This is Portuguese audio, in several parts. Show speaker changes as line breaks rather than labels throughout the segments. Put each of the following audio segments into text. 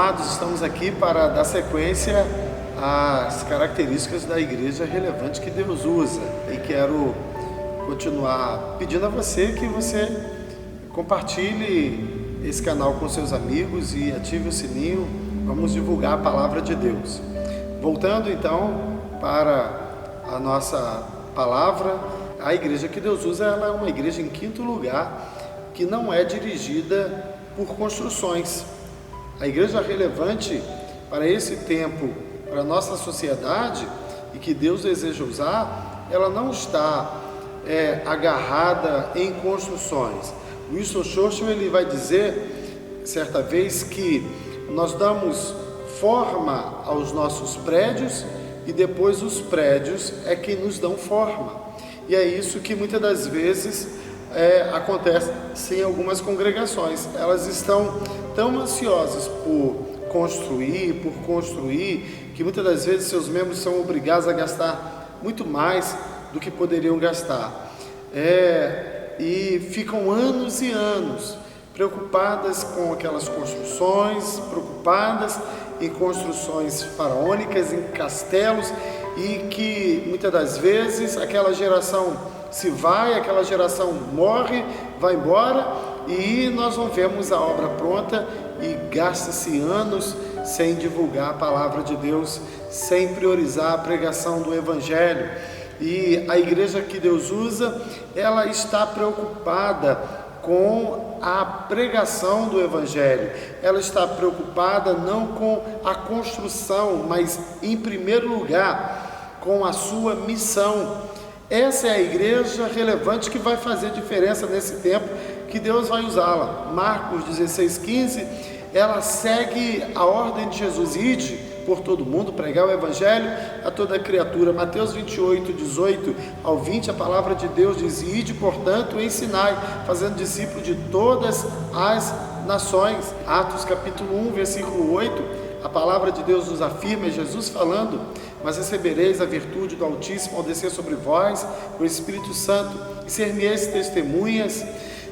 amados, estamos aqui para dar sequência às características da igreja relevante que Deus usa. E quero continuar pedindo a você que você compartilhe esse canal com seus amigos e ative o sininho. Vamos divulgar a palavra de Deus. Voltando então para a nossa palavra, a igreja que Deus usa, ela é uma igreja, em quinto lugar, que não é dirigida por construções. A igreja relevante para esse tempo, para a nossa sociedade, e que Deus deseja usar, ela não está agarrada em construções. Winston Churchill, ele vai dizer certa vez que nós damos forma aos nossos prédios e depois os prédios é que nos dão forma. E é isso que muitas das vezes acontece em algumas congregações. Elas estão tão ansiosas por construir, que muitas das vezes seus membros são obrigados a gastar muito mais do que poderiam gastar. E ficam anos e anos preocupadas com aquelas construções, preocupadas em construções faraônicas, em castelos, e que muitas das vezes aquela geração se vai, aquela geração morre, vai embora, e nós não vemos a obra pronta, e gasta-se anos sem divulgar a palavra de Deus, sem priorizar a pregação do Evangelho. E a igreja que Deus usa, ela está preocupada com a pregação do Evangelho. Ela está preocupada não com a construção, mas em primeiro lugar com a sua missão. Essa é a igreja relevante que vai fazer diferença nesse tempo que Deus vai usá-la. Marcos 16:15, ela segue a ordem de Jesus: ide por todo mundo, pregar o Evangelho a toda criatura. Mateus 28:18 ao 20, a palavra de Deus diz: ide, portanto, ensinai, fazendo discípulos de todas as nações. Atos capítulo 1, versículo 8, a palavra de Deus nos afirma, é Jesus falando: mas recebereis a virtude do Altíssimo ao descer sobre vós o Espírito Santo, e ser-me-eis testemunhas,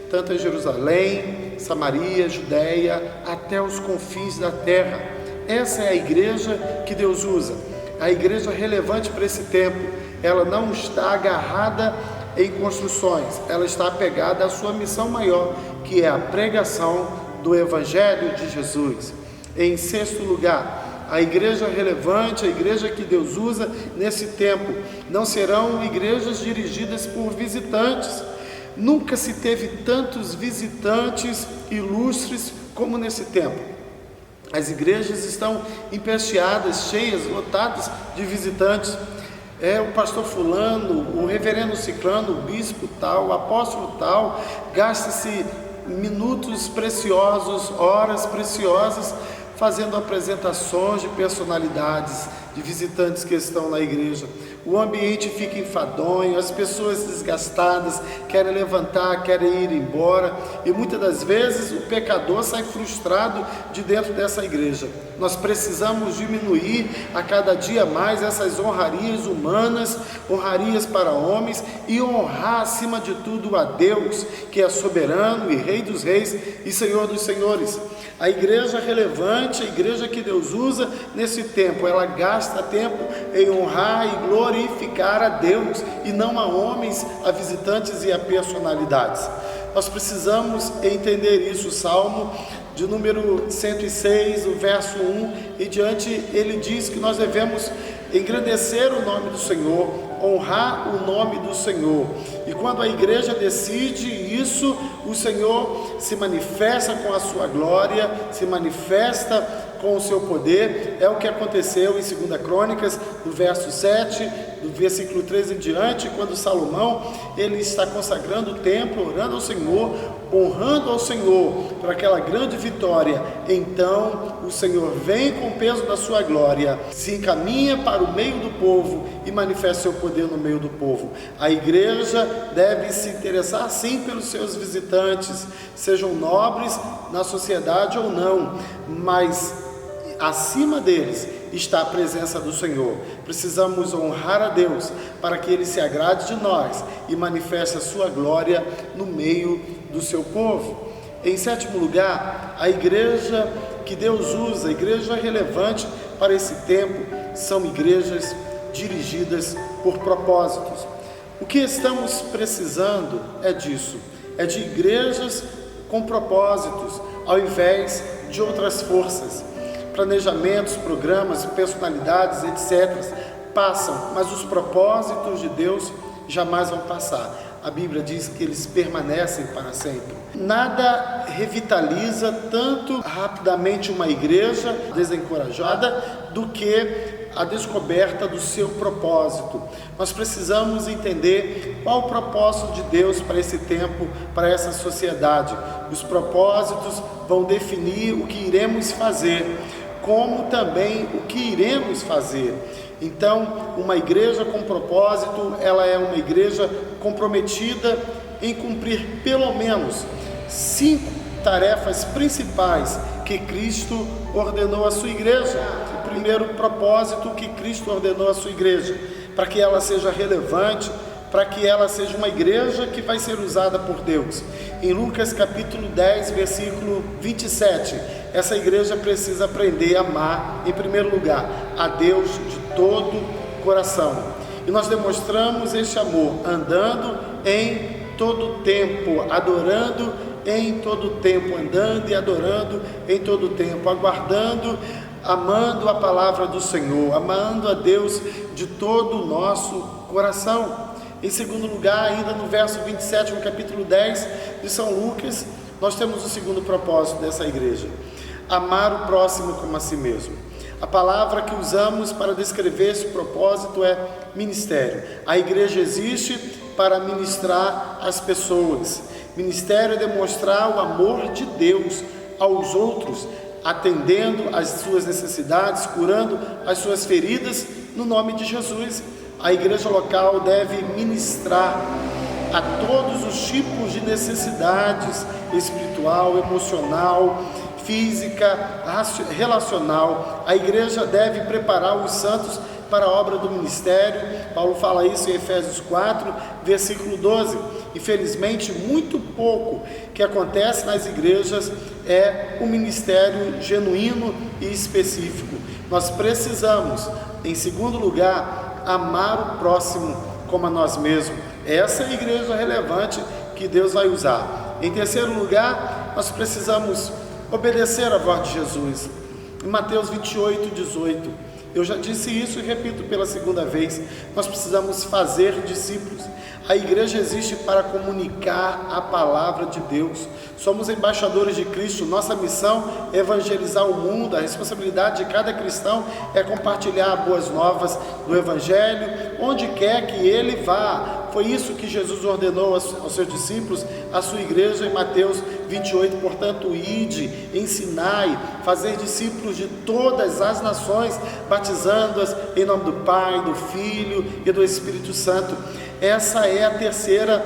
tanto em Jerusalém, Samaria, Judeia, até os confins da terra. Essa é a igreja que Deus usa, a igreja relevante para esse tempo. Ela não está agarrada em construções, ela está apegada à sua missão maior, que é a pregação do Evangelho de Jesus. Em sexto lugar, a igreja relevante, a igreja que Deus usa nesse tempo, não serão igrejas dirigidas por visitantes. Nunca se teve tantos visitantes ilustres como nesse tempo. As igrejas estão empesteadas, cheias, lotadas de visitantes. O pastor fulano, o reverendo ciclano, o bispo tal, o apóstolo tal, gasta-se minutos preciosos, horas preciosas, fazendo apresentações de personalidades, de visitantes que estão na igreja. O ambiente fica enfadonho, as pessoas desgastadas querem levantar, querem ir embora, e muitas das vezes o pecador sai frustrado de dentro dessa igreja. Nós precisamos diminuir a cada dia mais essas honrarias humanas, honrarias para homens, e honrar acima de tudo a Deus, que é soberano e Rei dos reis e Senhor dos senhores. A igreja relevante, a igreja que Deus usa nesse tempo, ela gasta tempo em honrar e glorificar a Deus, e não a homens, a visitantes e a personalidades. Nós precisamos entender isso. O Salmo de número 106, o verso 1 e diante, ele diz que nós devemos engrandecer o nome do Senhor, honrar o nome do Senhor. E quando a igreja decide isso, o Senhor se manifesta com a sua glória, se manifesta com o seu poder. É o que aconteceu em 2 Crônicas, no verso 7, do versículo 13 em diante, quando Salomão, ele está consagrando o templo, orando ao Senhor, honrando ao Senhor por aquela grande vitória. Então o Senhor vem com o peso da sua glória, se encaminha para o meio do povo e manifesta seu poder no meio do povo. A igreja deve se interessar sim pelos seus visitantes, sejam nobres na sociedade ou não, mas acima deles está a presença do Senhor. Precisamos honrar a Deus para que Ele se agrade de nós e manifeste a sua glória no meio do seu povo. Em sétimo lugar, a igreja que Deus usa, a igreja relevante para esse tempo, são igrejas dirigidas por propósitos. O que estamos precisando é disso, é de igrejas com propósitos, ao invés de outras forças. Planejamentos, programas, personalidades, etc. passam, mas os propósitos de Deus jamais vão passar. A Bíblia diz que eles permanecem para sempre. Nada revitaliza tanto rapidamente uma igreja desencorajada do que a descoberta do seu propósito. Nós precisamos entender qual o propósito de Deus para esse tempo, para essa sociedade. Os propósitos vão definir o que iremos fazer, como também o que iremos fazer. Então, uma igreja com propósito, ela é uma igreja comprometida em cumprir pelo menos 5 tarefas principais que Cristo ordenou à sua igreja. O primeiro propósito que Cristo ordenou à sua igreja, para que ela seja relevante, para que ela seja uma igreja que vai ser usada por Deus. Em Lucas capítulo 10, versículo 27, essa igreja precisa aprender a amar, em primeiro lugar, a Deus de todo o coração. E nós demonstramos este amor andando em todo tempo, adorando em todo tempo, andando e adorando em todo tempo, aguardando, amando a palavra do Senhor, amando a Deus de todo o nosso coração. Em segundo lugar, ainda no verso 27, no capítulo 10 de São Lucas, nós temos o segundo propósito dessa igreja: amar o próximo como a si mesmo. A palavra que usamos para descrever esse propósito é ministério. A igreja existe para ministrar as pessoas. Ministério é demonstrar o amor de Deus aos outros, atendendo às suas necessidades, curando as suas feridas, no nome de Jesus. A igreja local deve ministrar a todos os tipos de necessidades espiritual, emocional, física, relacional. A igreja deve preparar os santos para a obra do ministério. Paulo fala isso em Efésios 4, versículo 12. Infelizmente, muito pouco que acontece nas igrejas é um ministério genuíno e específico. Nós precisamos, em segundo lugar, amar o próximo como a nós mesmos. Essa é a igreja relevante que Deus vai usar. Em terceiro lugar, nós precisamos obedecer à voz de Jesus. Em Mateus 28, 18, eu já disse isso e repito pela segunda vez: nós precisamos fazer discípulos. A igreja existe para comunicar a palavra de Deus. Somos embaixadores de Cristo. Nossa missão é evangelizar o mundo. A responsabilidade de cada cristão é compartilhar boas novas do Evangelho onde quer que ele vá. Foi isso que Jesus ordenou aos seus discípulos, à sua igreja, em Mateus 28. Portanto, ide, ensinai, fazer discípulos de todas as nações, batizando-as em nome do Pai, do Filho e do Espírito Santo. Essa é a terceira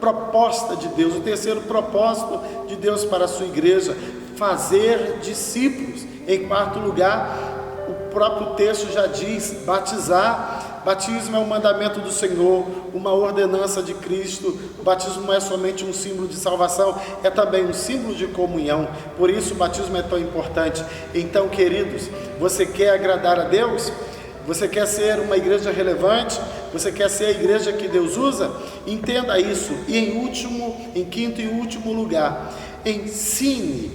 proposta de Deus, o terceiro propósito de Deus para a sua igreja: fazer discípulos. Em quarto lugar, o próprio texto já diz: batizar. Batismo é um mandamento do Senhor, uma ordenança de Cristo. O batismo não é somente um símbolo de salvação, é também um símbolo de comunhão. Por isso o batismo é tão importante. Então, queridos, você quer agradar a Deus? Você quer ser uma igreja relevante? Você quer ser a igreja que Deus usa? Entenda isso. E em quinto e último lugar, ensine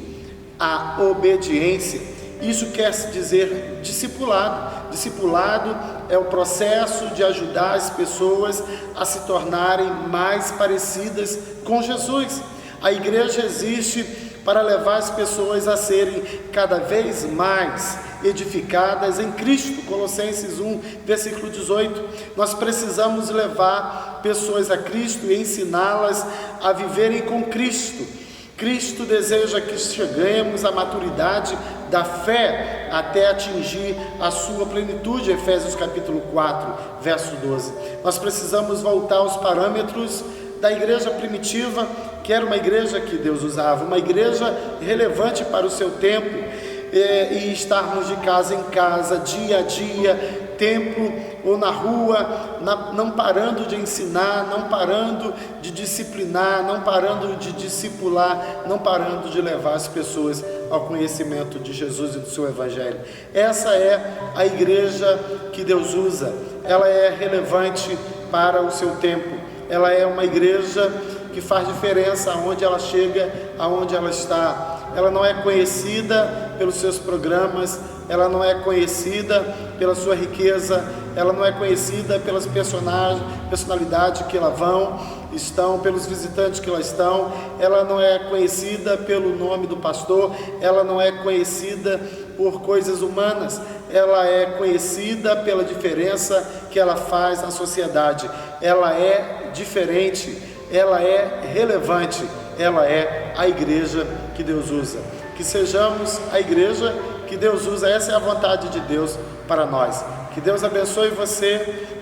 a obediência. Isso quer dizer discipulado. Discipulado é o processo de ajudar as pessoas a se tornarem mais parecidas com Jesus. A igreja existe para levar as pessoas a serem cada vez mais edificadas em Cristo. Colossenses 1, versículo 18. Nós precisamos levar pessoas a Cristo e ensiná-las a viverem com Cristo. Cristo deseja que cheguemos à maturidade da fé até atingir a sua plenitude. Efésios capítulo 4, verso 12. Nós precisamos voltar aos parâmetros da igreja primitiva, que era uma igreja que Deus usava, uma igreja relevante para o seu tempo, e estarmos de casa em casa, dia a dia, templo ou na rua, não parando de ensinar, não parando de disciplinar, não parando de discipular, não parando de levar as pessoas ao conhecimento de Jesus e do seu Evangelho. Essa é a igreja que Deus usa. Ela é relevante para o seu tempo. Ela é uma igreja que faz diferença aonde ela chega, aonde ela está. Ela não é conhecida pelos seus programas, ela não é conhecida pela sua riqueza, ela não é conhecida pelas personalidades que lá estão, pelos visitantes que lá estão, ela não é conhecida pelo nome do pastor, ela não é conhecida por coisas humanas, ela é conhecida pela diferença que ela faz na sociedade. Ela é diferente, ela é relevante, ela é a igreja que Deus usa. Que sejamos a igreja que Deus usa. Essa é a vontade de Deus para nós. Que Deus abençoe você,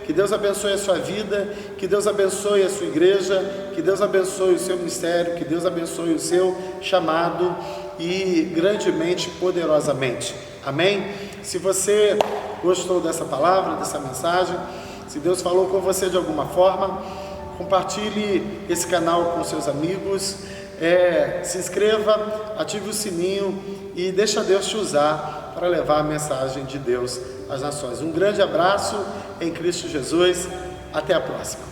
que Deus abençoe a sua vida, que Deus abençoe a sua igreja, que Deus abençoe o seu ministério, que Deus abençoe o seu chamado e grandemente, poderosamente. Amém? Se você gostou dessa palavra, dessa mensagem, se Deus falou com você de alguma forma, compartilhe esse canal com seus amigos, se inscreva, ative o sininho e deixa Deus te usar para levar a mensagem de Deus às nações. Um grande abraço em Cristo Jesus, até a próxima.